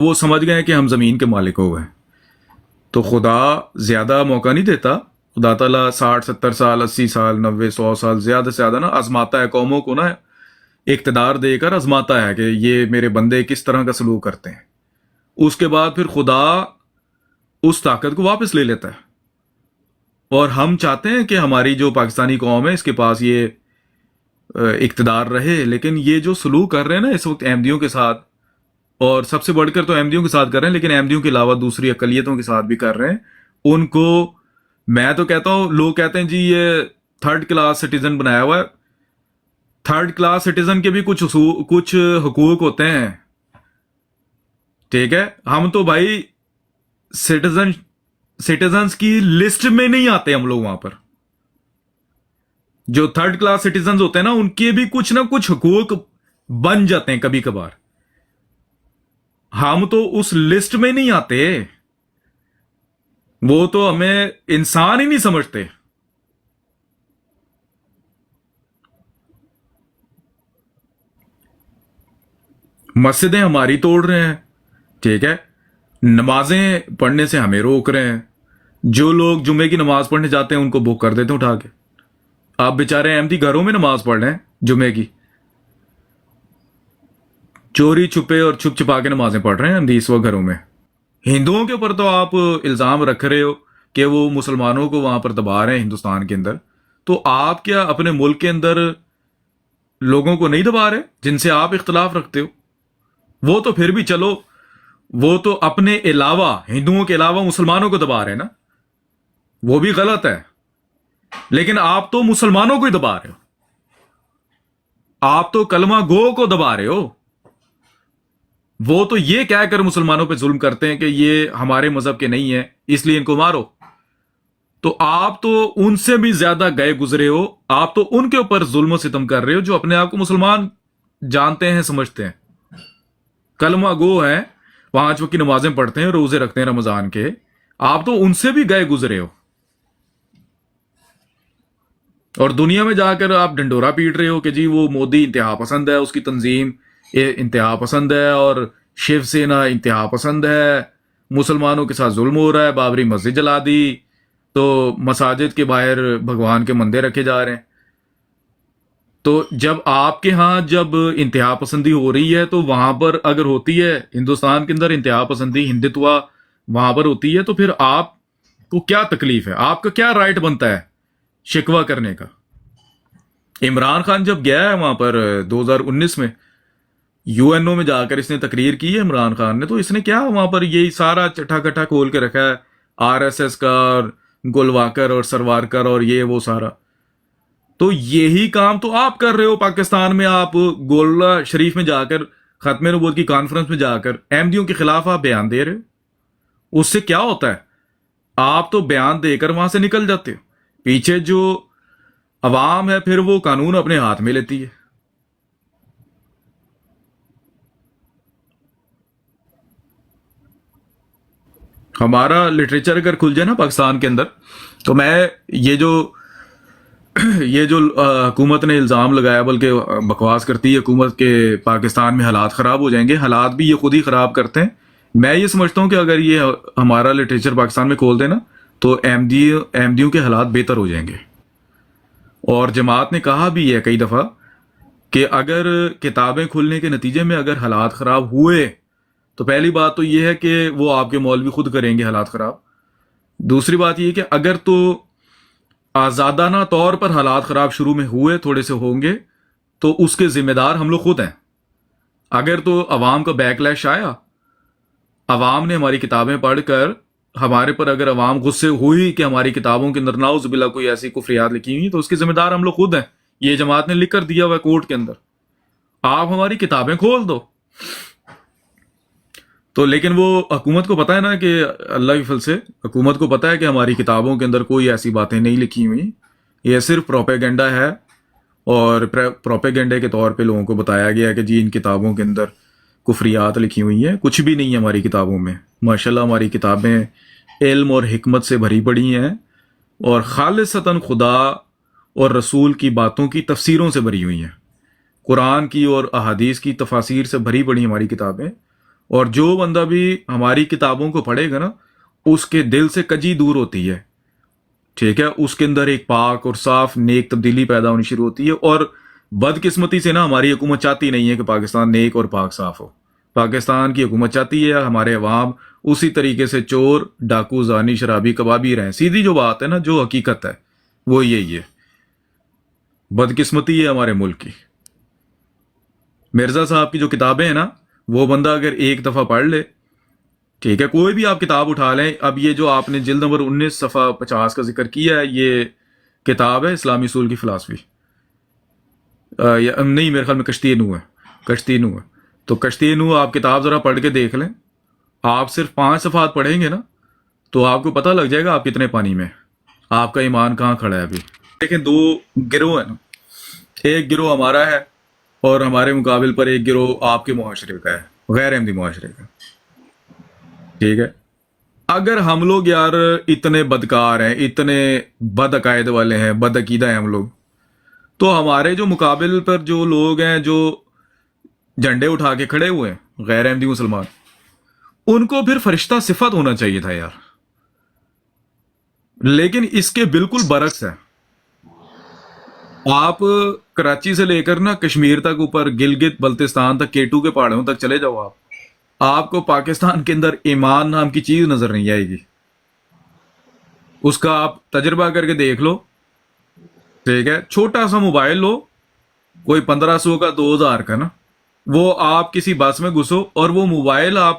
وہ سمجھ گئے کہ ہم زمین کے مالک ہو گئے. تو خدا زیادہ موقع نہیں دیتا. خدا تعالیٰ 60 70 سال 80 سال 90 100 سال زیادہ سے زیادہ نا آزماتا ہے قوموں کو نا، اقتدار دے کر آزماتا ہے کہ یہ میرے بندے کس طرح کا سلوک کرتے ہیں. اس کے بعد پھر خدا اس طاقت کو واپس لے لیتا ہے. اور ہم چاہتے ہیں کہ ہماری جو پاکستانی قوم ہے اس کے پاس یہ اقتدار رہے، لیکن یہ جو سلوک کر رہے ہیں نا اس وقت احمدیوں کے ساتھ، اور سب سے بڑھ کر تو احمدیوں کے ساتھ کر رہے ہیں، لیکن احمدیوں کے علاوہ دوسری اقلیتوں کے ساتھ بھی کر رہے ہیں. ان کو میں تو کہتا ہوں، لوگ کہتے ہیں جی یہ تھرڈ کلاس سٹیزن بنایا ہوا ہے. تھرڈ کلاس سٹیزن کے بھی کچھ حقوق ہوتے ہیں. ٹھیک ہے، ہم تو بھائی سٹیزنز کی لسٹ میں نہیں آتے ہم لوگ. وہاں پر جو تھرڈ کلاس سٹیزنز ہوتے ہیں نا ان کے بھی کچھ نہ کچھ حقوق بن جاتے ہیں کبھی کبھار. ہم تو اس لسٹ میں نہیں آتے. وہ تو ہمیں انسان ہی نہیں سمجھتے. مسجدیں ہماری توڑ رہے ہیں، ٹھیک ہے، نمازیں پڑھنے سے ہمیں روک رہے ہیں. جو لوگ جمعے کی نماز پڑھنے جاتے ہیں ان کو بک کر دیتے ہیں اٹھا کے. آپ بیچارے احمدی گھروں میں نماز پڑھ رہے ہیں جمعے کی، چوری چھپے اور چھپ چھپا کے نمازیں پڑھ رہے ہیں احمدی اس وقت گھروں میں. ہندوؤں کے اوپر تو آپ الزام رکھ رہے ہو کہ وہ مسلمانوں کو وہاں پر دبا رہے ہیں ہندوستان کے اندر، تو آپ کیا اپنے ملک کے اندر لوگوں کو نہیں دبا رہے جن سے آپ اختلاف رکھتے ہو؟ وہ تو پھر بھی چلو، وہ تو اپنے علاوہ ہندوؤں کے علاوہ مسلمانوں کو دبا رہے ہیں نا، وہ بھی غلط ہے. لیکن آپ تو مسلمانوں کو ہی دبا رہے ہو. آپ تو کلمہ گو کو دبا رہے ہو. وہ تو یہ کہہ کر مسلمانوں پہ ظلم کرتے ہیں کہ یہ ہمارے مذہب کے نہیں ہیں اس لیے ان کو مارو. تو آپ تو ان سے بھی زیادہ گئے گزرے ہو. آپ تو ان کے اوپر ظلم و ستم کر رہے ہو جو اپنے آپ کو مسلمان جانتے ہیں، سمجھتے ہیں، کلمہ گو ہیں، 5 وقت کی نمازیں پڑھتے ہیں، روزے رکھتے ہیں رمضان کے. آپ تو ان سے بھی گئے گزرے ہو. اور دنیا میں جا کر آپ ڈنڈورا پیٹ رہے ہو کہ جی وہ مودی انتہا پسند ہے، اس کی تنظیم انتہا پسند ہے، اور شیو سینا انتہا پسند ہے، مسلمانوں کے ساتھ ظلم ہو رہا ہے، بابری مسجد جلا دی، تو مساجد کے باہر بھگوان کے مندر رکھے جا رہے ہیں. تو جب آپ کے ہاں جب انتہا پسندی ہو رہی ہے تو وہاں پر اگر ہوتی ہے ہندوستان کے اندر انتہا پسندی، ہندتوا وہاں پر ہوتی ہے، تو پھر آپ کو کیا تکلیف ہے؟ آپ کا کیا رائٹ بنتا ہے شکوہ کرنے کا؟ عمران خان جب گیا ہے وہاں پر 2019 میں UN میں جا کر اس نے تقریر کی ہے عمران خان نے، تو اس نے کیا وہاں پر یہی سارا چٹھا کٹھا کھول کے رکھا ہے، RSS کا اور گلواکر اور سروارکر اور یہ وہ سارا. تو یہی کام تو آپ کر رہے ہو پاکستان میں. آپ گولڑا شریف میں جا کر ختم نبوت کی کانفرنس میں جا کر احمدیوں کے خلاف آپ بیان دے رہے ہو. اس سے کیا ہوتا ہے؟ آپ تو بیان دے کر وہاں سے نکل جاتے ہو. پیچھے جو عوام ہے پھر وہ قانون اپنے ہاتھ میں لیتی ہے. ہمارا لٹریچر اگر کھل جائے نا پاکستان کے اندر، تو میں یہ جو حکومت نے الزام لگایا، بلکہ بکواس کرتی ہے حکومت کے پاکستان میں حالات خراب ہو جائیں گے، حالات بھی یہ خود ہی خراب کرتے ہیں. میں یہ سمجھتا ہوں کہ اگر یہ ہمارا لٹریچر پاکستان میں کھول دیں نا تو احمدیوں کے حالات بہتر ہو جائیں گے. اور جماعت نے کہا بھی ہے کئی دفعہ کہ اگر کتابیں کھلنے کے نتیجے میں اگر حالات خراب ہوئے تو پہلی بات تو یہ ہے کہ وہ آپ کے مولوی خود کریں گے حالات خراب. دوسری بات یہ کہ اگر تو آزادانہ طور پر حالات خراب شروع میں ہوئے، تھوڑے سے ہوں گے، تو اس کے ذمہ دار ہم لوگ خود ہیں. اگر تو عوام کا بیک لیش آیا، عوام نے ہماری کتابیں پڑھ کر ہمارے پر اگر عوام غصے ہوئی کہ ہماری کتابوں کے اندر نعوذ باللہ کوئی ایسی کفریات لکھی ہوئی، تو اس کے ذمہ دار ہم لوگ خود ہیں. یہ جماعت نے لکھ کر دیا ہوا ہے کورٹ کے اندر، آپ ہماری کتابیں کھول دو. تو لیکن وہ حکومت کو پتا ہے نا کہ اللہ کی فضل سے حکومت کو پتا ہے کہ ہماری کتابوں کے اندر کوئی ایسی باتیں نہیں لکھی ہوئی، یہ صرف پروپیگنڈا ہے. اور پروپیگنڈے کے طور پہ لوگوں کو بتایا گیا کہ جی ان کتابوں کے اندر کفریات لکھی ہوئی ہیں. کچھ بھی نہیں ہے ہماری کتابوں میں. ماشاءاللہ ہماری کتابیں علم اور حکمت سے بھری پڑی ہیں، اور خالصتاً خدا اور رسول کی باتوں کی تفسیروں سے بھری ہوئی ہیں. قرآن کی اور احادیث کی تفاسیر سے بھری پڑی ہماری کتابیں. اور جو بندہ بھی ہماری کتابوں کو پڑھے گا نا اس کے دل سے کجی دور ہوتی ہے، ٹھیک ہے، اس کے اندر ایک پاک اور صاف نیک تبدیلی پیدا ہونی شروع ہوتی ہے. اور بدقسمتی سے نا ہماری حکومت چاہتی نہیں ہے کہ پاکستان نیک اور پاک صاف ہو. پاکستان کی حکومت چاہتی ہے ہمارے عوام اسی طریقے سے چور ڈاکو زانی شرابی کبابی رہیں. سیدھی جو بات ہے نا، جو حقیقت ہے وہ یہی ہے. بدقسمتی ہے ہمارے ملک کی. مرزا صاحب کی جو کتابیں ہیں نا، وہ بندہ اگر ایک دفعہ پڑھ لے، ٹھیک ہے، کوئی بھی آپ کتاب اٹھا لیں. اب یہ جو آپ نے جلد نمبر 19 صفحہ 50 کا ذکر کیا ہے، یہ کتاب ہے اسلامی اصول کی فلاسفی. نہیں، میرے خیال میں کشتی نو ہے. کشتی نو ہے. تو کشتی نو آپ کتاب ذرا پڑھ کے دیکھ لیں. آپ صرف 5 صفحات پڑھیں گے نا تو آپ کو پتہ لگ جائے گا آپ کتنے پانی میں، آپ کا ایمان کہاں کھڑا ہے. ابھی دیکھیں 2 گروہ ہیں نا، ایک گروہ ہمارا ہے اور ہمارے مقابل پر ایک گروہ آپ کے معاشرے کا ہے، غیر احمدی معاشرے کا. ٹھیک ہے، اگر ہم لوگ یار اتنے بدکار ہیں، اتنے بد عقائد والے ہیں، بد عقیدہ ہیں ہم لوگ، تو ہمارے جو مقابل پر جو لوگ ہیں جو جھنڈے اٹھا کے کھڑے ہوئے ہیں غیر احمدی مسلمان، ان کو پھر فرشتہ صفت ہونا چاہیے تھا یار. لیکن اس کے بالکل برعکس ہے. آپ کراچی سے لے کر نا کشمیر تک، اوپر گلگت بلتستان تک، کیٹو کے پہاڑوں تک چلے جاؤ، آپ کو پاکستان کے اندر ایمان نام کی چیز نظر نہیں آئے گی. اس کا آپ تجربہ کر کے دیکھ لو. ٹھیک ہے، چھوٹا سا موبائل لو، کوئی 1500 کا 2000 کا نا، وہ آپ کسی بس میں گھسو اور وہ موبائل آپ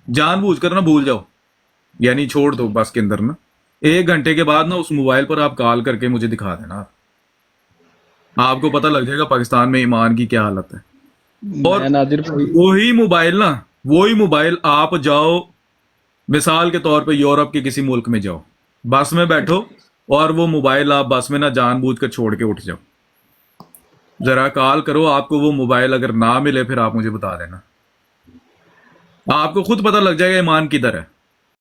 جان بوجھ کر نا بھول جاؤ، یعنی چھوڑ دو بس کے اندر نا. 1 گھنٹے کے بعد نا اس موبائل پر آپ کال کر کے مجھے دکھا دینا، آپ کو پتہ لگ جائے گا پاکستان میں ایمان کی کیا حالت ہے. اور میں نادر بھائی وہی موبائل آپ جاؤ مثال کے طور پہ یورپ کے کسی ملک میں جاؤ، بس میں بیٹھو اور وہ موبائل آپ بس میں نہ جان بوجھ کر چھوڑ کے اٹھ جاؤ، ذرا کال کرو، آپ کو وہ موبائل اگر نہ ملے پھر آپ مجھے بتا دینا، آپ کو خود پتہ لگ جائے گا ایمان کدھر ہے.